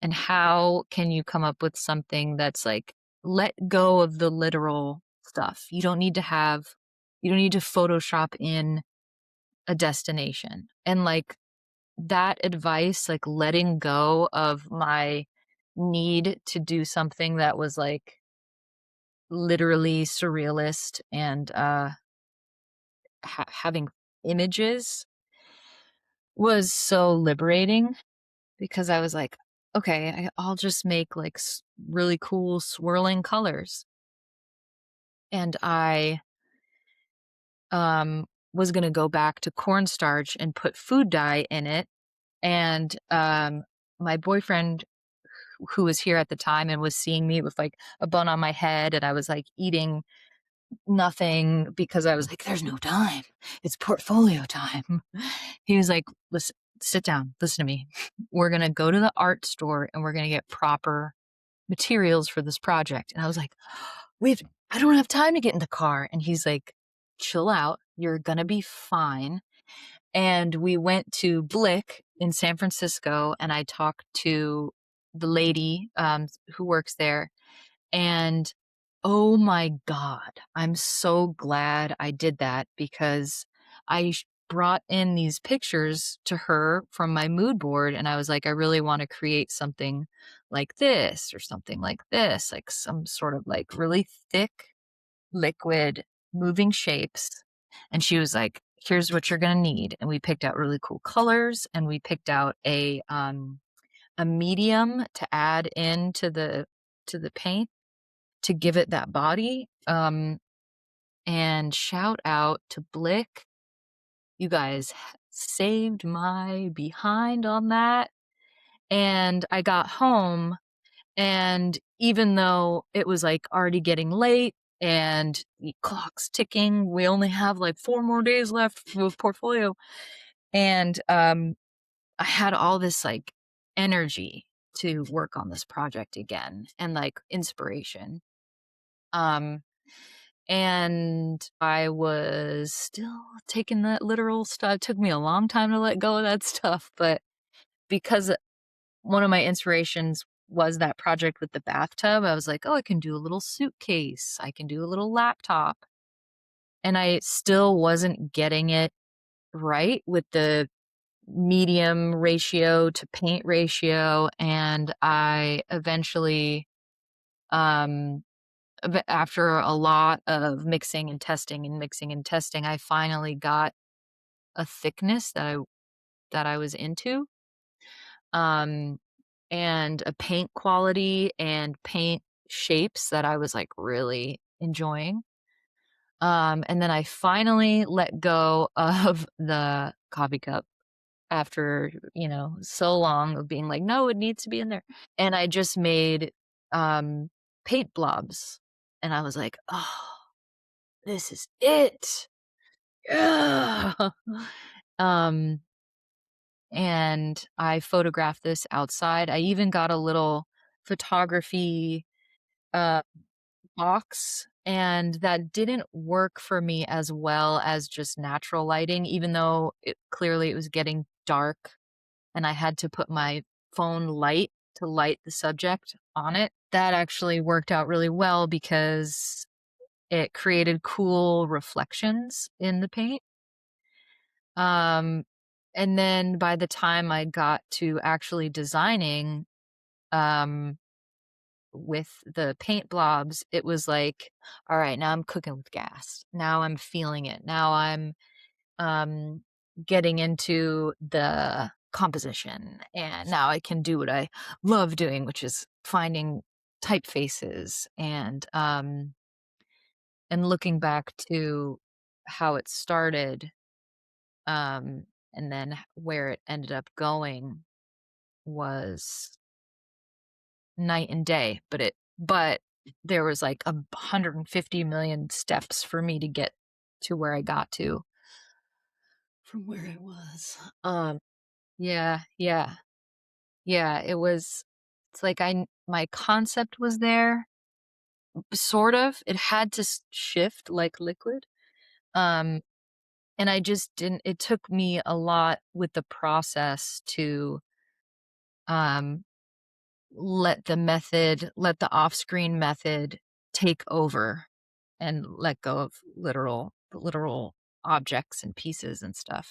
And how can you come up with something that's like, let go of the literal stuff. You don't need to Photoshop in a destination. And like that advice, like letting go of my need to do something that was like literally surrealist and having images was so liberating because I was like, okay, I'll just make like really cool swirling colors. And I was going to go back to cornstarch and put food dye in it. And my boyfriend, who was here at the time and was seeing me with like a bun on my head, and I was like eating nothing because I was like, there's no time. It's portfolio time. He was like, listen, sit down, listen to me. We're going to go to the art store and we're going to get proper materials for this project. And I was like, wait, I don't have time to get in the car. And he's like, chill out. You're going to be fine. And we went to Blick in San Francisco and I talked to the lady who works there. And oh my God, I'm so glad I did that because brought in these pictures to her from my mood board. And I was like, I really want to create something like this or something like this, like some sort of like really thick liquid moving shapes. And she was like, here's what you're going to need. And we picked out really cool colors and we picked out a medium to add to the paint to give it that body. And shout out to Blick. You guys saved my behind on that. And I got home, and even though it was like already getting late and the clock's ticking, we only have like 4 more days left with portfolio. And I had all this like energy to work on this project again and like inspiration. Um, And I was still taking that literal stuff. It took me a long time to let go of that stuff, but because one of my inspirations was that project with the bathtub, I was like, oh, I can do a little suitcase. I can do a little laptop. And I still wasn't getting it right with the medium ratio to paint ratio. And I eventually, um, after a lot of mixing and testing and mixing and testing, I finally got a thickness that I was into, um, and a paint quality and paint shapes that I was, like, really enjoying. And then I finally let go of the coffee cup after, so long of being like, "No, it needs to be in there." And I just made, um, paint blobs, and I was like, "Oh, this is it. Yeah." Um, and I photographed this outside. I even got a little photography, uh, box, and that didn't work for me as well as just natural lighting, even though it was getting dark and I had to put my phone light to light the subject on it. That actually worked out really well because it created cool reflections in the paint. Um, and then by the time I got to actually designing, um, with the paint blobs, it was like, all right, now I'm cooking with gas. Now I'm feeling it. Now I'm, um, getting into the composition. And now I can do what I love doing, which is finding typefaces and looking back to how it started, um, and then where it ended up going was night and day, but there was like 150 million steps for me to get to where I got to from where I was. Yeah, yeah, yeah, it's like my concept was there, sort of. It had to shift like liquid. Um, and I just didn't, it took me a lot with the process to, um let the off-screen method take over and let go of literal objects and pieces and stuff.